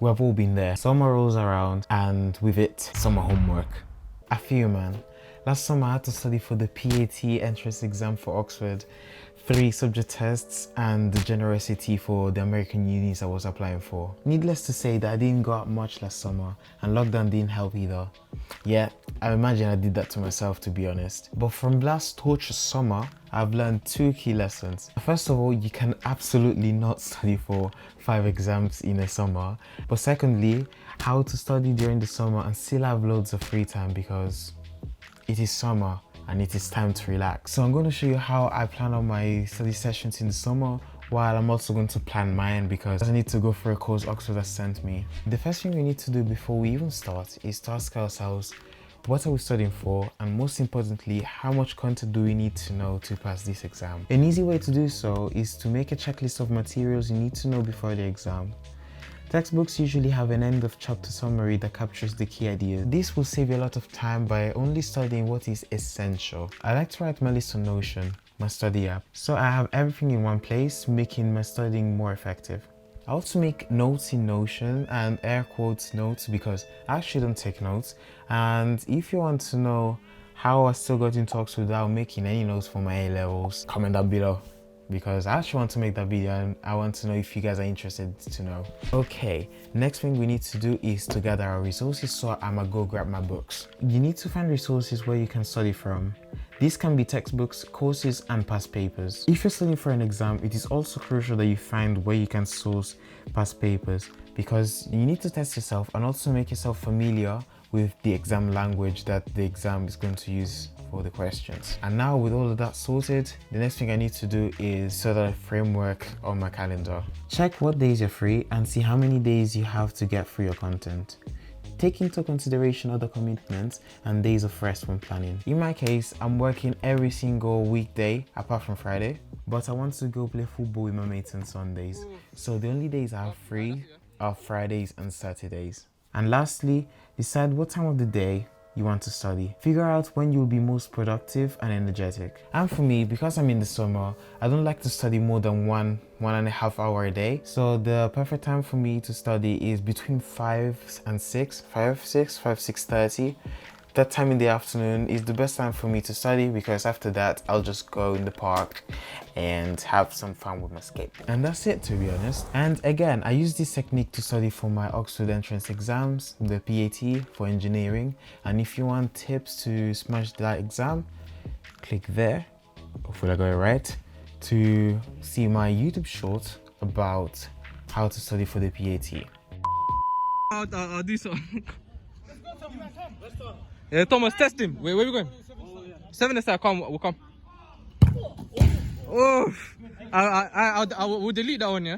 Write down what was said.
We've all been there. Summer rolls around and with it, summer homework. I feel, man. Last summer I had to study for the PAT entrance exam for Oxford, 3 subject tests and the general SAT for the American unis I was applying for. Needless to say that I didn't go out much last summer and lockdown didn't help either. Yeah, I imagine I did that to myself, to be honest. But from last torturous summer, I've learned 2 key lessons. First of all, you can absolutely not study for 5 exams in a summer. But secondly, how to study during the summer and still have loads of free time because it is summer and it is time to relax. So I'm going to show you how I plan on my study sessions in the summer, while I'm also going to plan mine because I need to go for a course Oxford has sent me. The first thing we need to do before we even start is to ask ourselves, what are we studying for? And most importantly, how much content do we need to know to pass this exam? An easy way to do so is to make a checklist of materials you need to know before the exam. Textbooks usually have an end of chapter summary that captures the key ideas. This will save you a lot of time by only studying what is essential. I like to write my list on Notion, my study app, so I have everything in one place, making my studying more effective. I also make notes in Notion, and air quotes notes because I actually don't take notes. And if you want to know how I still got into Oxford without making any notes for my A levels, comment down below, because I actually want to make that video and I want to know if you guys are interested to know. Okay, next thing we need to do is to gather our resources, so I'ma go grab my books. You need to find resources where you can study from. These can be textbooks, courses and past papers. If you're studying for an exam, it is also crucial that you find where you can source past papers because you need to test yourself and also make yourself familiar with the exam language that the exam is going to use for the questions. And now with all of that sorted, the next thing I need to do is set a framework on my calendar. Check what days you're free and see how many days you have to get through your content. Take into consideration other commitments and days of rest when planning. In my case, I'm working every single weekday apart from Friday, but I want to go play football with my mates on Sundays. So the only days I have free are Fridays and Saturdays. And lastly, decide what time of the day you want to study. Figure out when you'll be most productive and energetic. And for me, because I'm in the summer, I don't like to study more than one and a half hour a day. So the perfect time for me to study is between 5 and 6, 6:30. That time in the afternoon is the best time for me to study because after that, I'll just go in the park and have some fun with my skateboard. And that's it, to be honest. And again, I use this technique to study for my Oxford entrance exams, the PAT for engineering. And if you want tips to smash that exam, click there, hopefully I got it right, to see my YouTube short about how to study for the PAT. This one. Yeah, Thomas, test him. Where are we going? 7 aside, come, we'll come. Oh, I will delete that one, yeah?